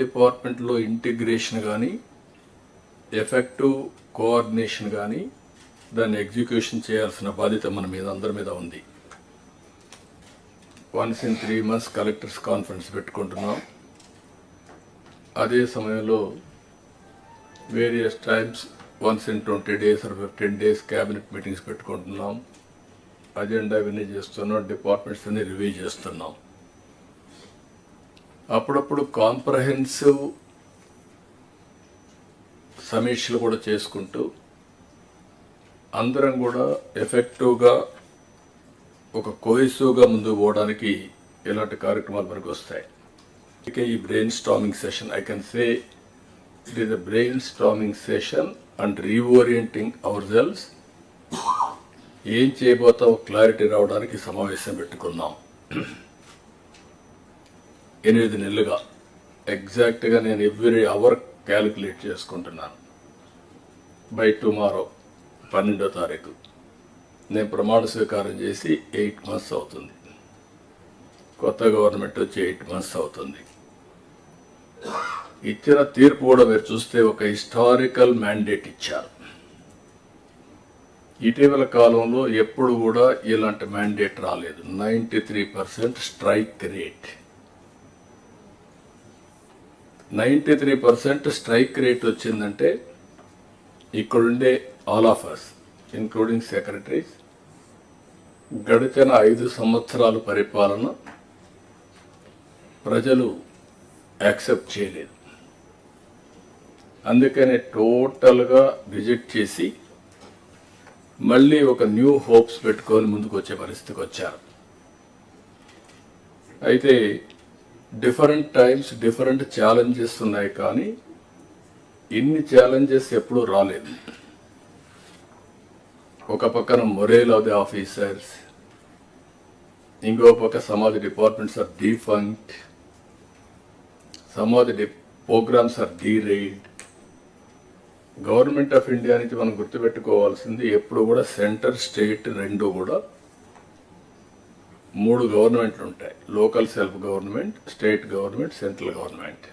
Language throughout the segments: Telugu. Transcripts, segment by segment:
డిపార్ట్మెంట్లో ఇంటిగ్రేషన్ కానీ ఎఫెక్టివ్ కోఆర్డినేషన్ కానీ దాన్ని ఎగ్జిక్యూషన్ చేయాల్సిన బాధ్యత మన మీద అందరి మీద ఉంది. Once in 3 months collectors conference పెట్టుకుంటున్నాం. అదే సమయంలో various times once in 20 days or 15 days cabinet meetings పెట్టుకుంటున్నాం. అజెండా ఇవన్నీ చేస్తున్నాం, డిపార్ట్మెంట్స్ అన్ని రివ్యూ చేస్తున్నాం. అప్పుడప్పుడు కాంప్రహెన్సివ్ సమీక్షలు కూడా చేసుకుంటూ అందరం కూడా ఎఫెక్టివ్గా ఒక కోహెసివ్గా ముందుకు పోవడానికి ఇలాంటి కార్యక్రమాలు మనకు వస్తాయి. ఇక ఈ brain storming session, I can say it is a brain storming session and reorienting hour cells. ఏం చేయబోతామో క్లారిటీ రావడానికి సమావేశం పెట్టుకున్నాం. 8 నెలలుగా ఎగ్జాక్ట్గా నేను ఎవ్రీ అవర్ క్యాలిక్యులేట్ చేసుకుంటున్నాను. బై టుమారో 12వ తారీఖు నేను ప్రమాణ స్వీకారం చేసి 8 months అవుతుంది. కొత్త గవర్నమెంట్ వచ్చి 8 months అవుతుంది. ఇచ్చిన తీర్పు కూడా మీరు చూస్తే ఒక హిస్టారికల్ మ్యాండేట్ ఇచ్చారు. ఇటీవల కాలంలో ఎప్పుడు కూడా ఇలాంటి మ్యాండేట్ రాలేదు. 93% స్ట్రైక్ రేట్. 93% స్ట్రైక్ రేట్ వచ్చిందంటే ఇక్కడుండే all of us including secretaries గడిచిన 5 సంవత్సరాల పరిపాలన ప్రజలు యాక్సెప్ట్ చేయలేదు. అందుకనే టోటల్గా రిజెక్ట్ చేసి మళ్ళీ ఒక న్యూ హోప్స్ పెట్టుకొని ముందుకు వచ్చే పరిస్థితికి వచ్చారు. అయితే డిఫరెంట్ టైమ్స్ డిఫరెంట్ ఛాలెంజెస్ ఉన్నాయి, కానీ ఇన్ని ఛాలెంజెస్ ఎప్పుడూ రాలేదు. ఒక పక్కన మొరేల్ ఆఫ్ ది ఆఫీసర్స్, ఇంకో పక్క some of the departments are defunct, some of the programs are derailed. Government of India నుంచి మనం గుర్తుపెట్టుకోవాల్సింది ఎప్పుడు కూడా సెంటర్ స్టేట్ రెండు కూడా 3 గవర్నమెంట్లు ఉంటాయి. Local self government, state government, central government.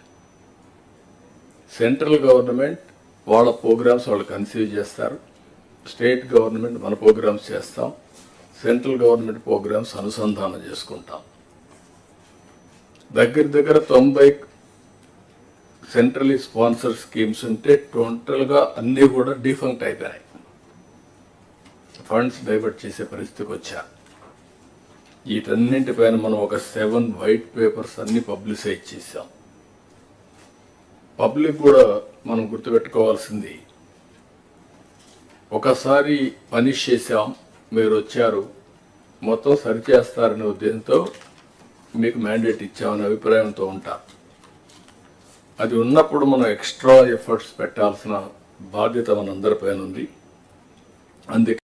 Central government వాళ్ళ ప్రోగ్రామ్స్ వాళ్ళు కన్సీవ్ చేస్తారు, స్టేట్ గవర్నమెంట్ మన ప్రోగ్రామ్స్ చేస్తాం, సెంట్రల్ గవర్నమెంట్ ప్రోగ్రామ్స్ అనుసంధానం చేసుకుంటాం. దగ్గర 90 సెంట్రలీ స్పాన్సర్ స్కీమ్స్ ఉంటే టోటల్గా అన్నీ కూడా డిఫంక్ట్ అయిపోయాయి. ఫండ్స్ డైవర్ట్ చేసే పరిస్థితికి వచ్చారు. వీటన్నింటిపైన మనం ఒక 7 white papers అన్ని పబ్లిసైజ్ చేశాం. పబ్లిక్ కూడా మనం గుర్తుపెట్టుకోవాల్సింది, ఒకసారి పనిష్ చేశాం, మీరు వచ్చారు, మొత్తం సరిచేస్తారనే ఉద్దేశంతో మీకు మ్యాండేట్ ఇచ్చామనే అభిప్రాయంతో ఉంటారు. అది ఉన్నప్పుడు మనం ఎక్స్ట్రా ఎఫర్ట్స్ పెట్టాల్సిన బాధ్యత మనందరిపైన ఉంది. అందుకే